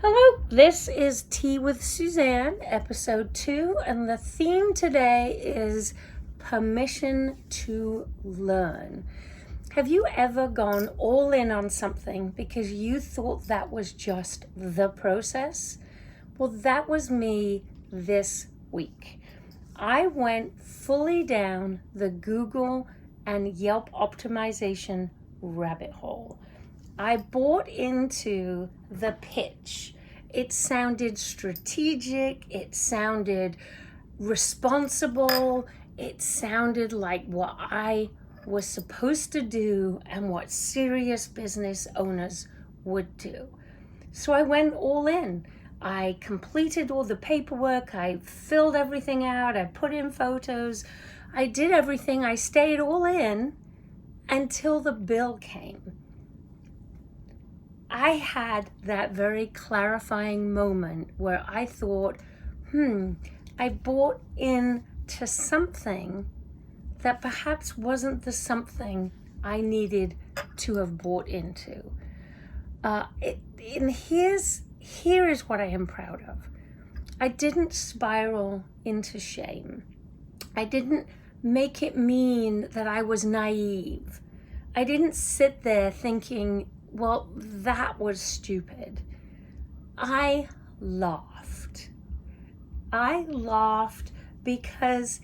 Hello, this is Tea with Suzanne, episode 2, and the theme today is permission to learn. Have you ever gone all in on something because you thought that was just the process? Well, that was me this week. I went fully down the Google and Yelp optimization rabbit hole. I bought into the pitch. It sounded strategic, it sounded responsible, it sounded like what I was supposed to do and what serious business owners would do. So I went all in. I completed all the paperwork, I filled everything out, I put in photos, I did everything, I stayed all in until the bill came. I had that very clarifying moment where I thought, I bought into something that perhaps wasn't the something I needed to have bought into. Here is what I am proud of. I didn't spiral into shame. I didn't make it mean that I was naive. I didn't sit there thinking, well, that was stupid. I laughed. I laughed because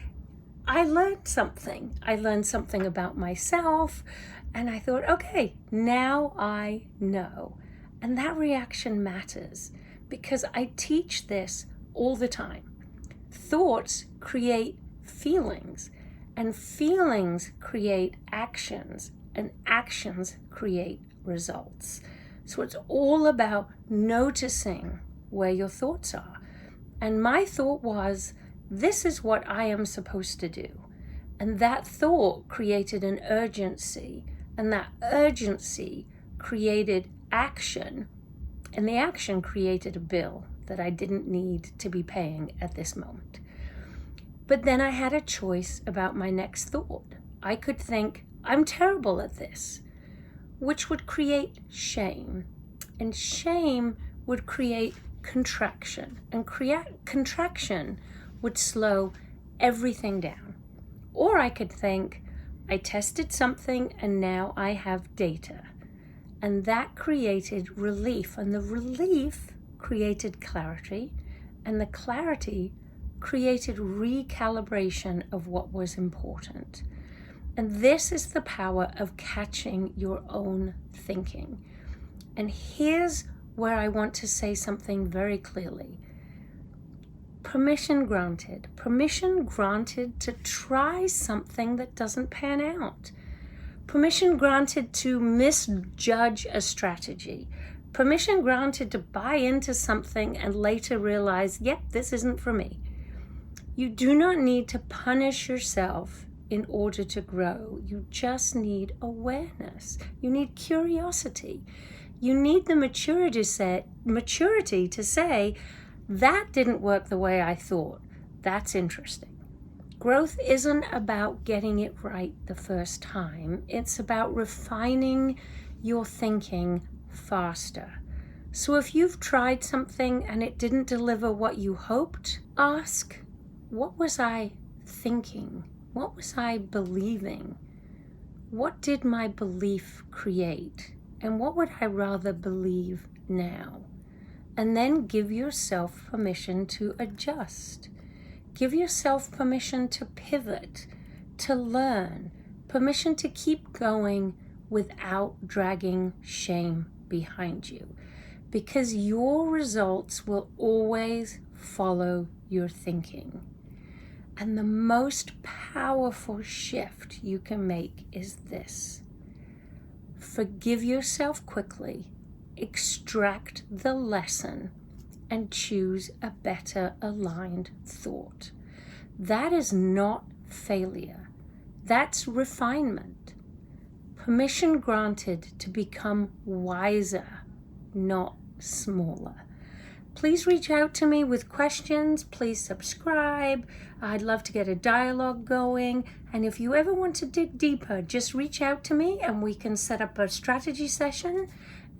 I learned something. I learned something about myself, and I thought, okay, now I know. And that reaction matters because I teach this all the time. Thoughts create feelings, and feelings create actions, and actions create results. So it's all about noticing where your thoughts are. And my thought was, this is what I am supposed to do. And that thought created an urgency, and that urgency created action, and the action created a bill that I didn't need to be paying at this moment. But then I had a choice about my next thought. I could think, I'm terrible at this, which would create shame. And shame would create contraction. And contraction would slow everything down. Or I could think, I tested something and now I have data. And that created relief. And the relief created clarity. And the clarity created recalibration of what was important. And this is the power of catching your own thinking. And here's where I want to say something very clearly. Permission granted. Permission granted to try something that doesn't pan out. Permission granted to misjudge a strategy. Permission granted to buy into something and later realize, yep, this isn't for me. You do not need to punish yourself in order to grow. You just need awareness. You need curiosity. You need the maturity to say, that didn't work the way I thought. That's interesting. Growth isn't about getting it right the first time. It's about refining your thinking faster. So if you've tried something and it didn't deliver what you hoped, ask, what was I thinking? What was I believing? What did my belief create? And what would I rather believe now? And then give yourself permission to adjust. Give yourself permission to pivot, to learn, permission to keep going without dragging shame behind you. Because your results will always follow your thinking. And the most powerful shift you can make is this. Forgive yourself quickly, extract the lesson, and choose a better aligned thought. That is not failure. That's refinement. Permission granted to become wiser, not smaller. Please reach out to me with questions. Please subscribe. I'd love to get a dialogue going. And if you ever want to dig deeper, just reach out to me and we can set up a strategy session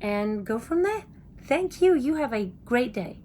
and go from there. Thank you. You have a great day.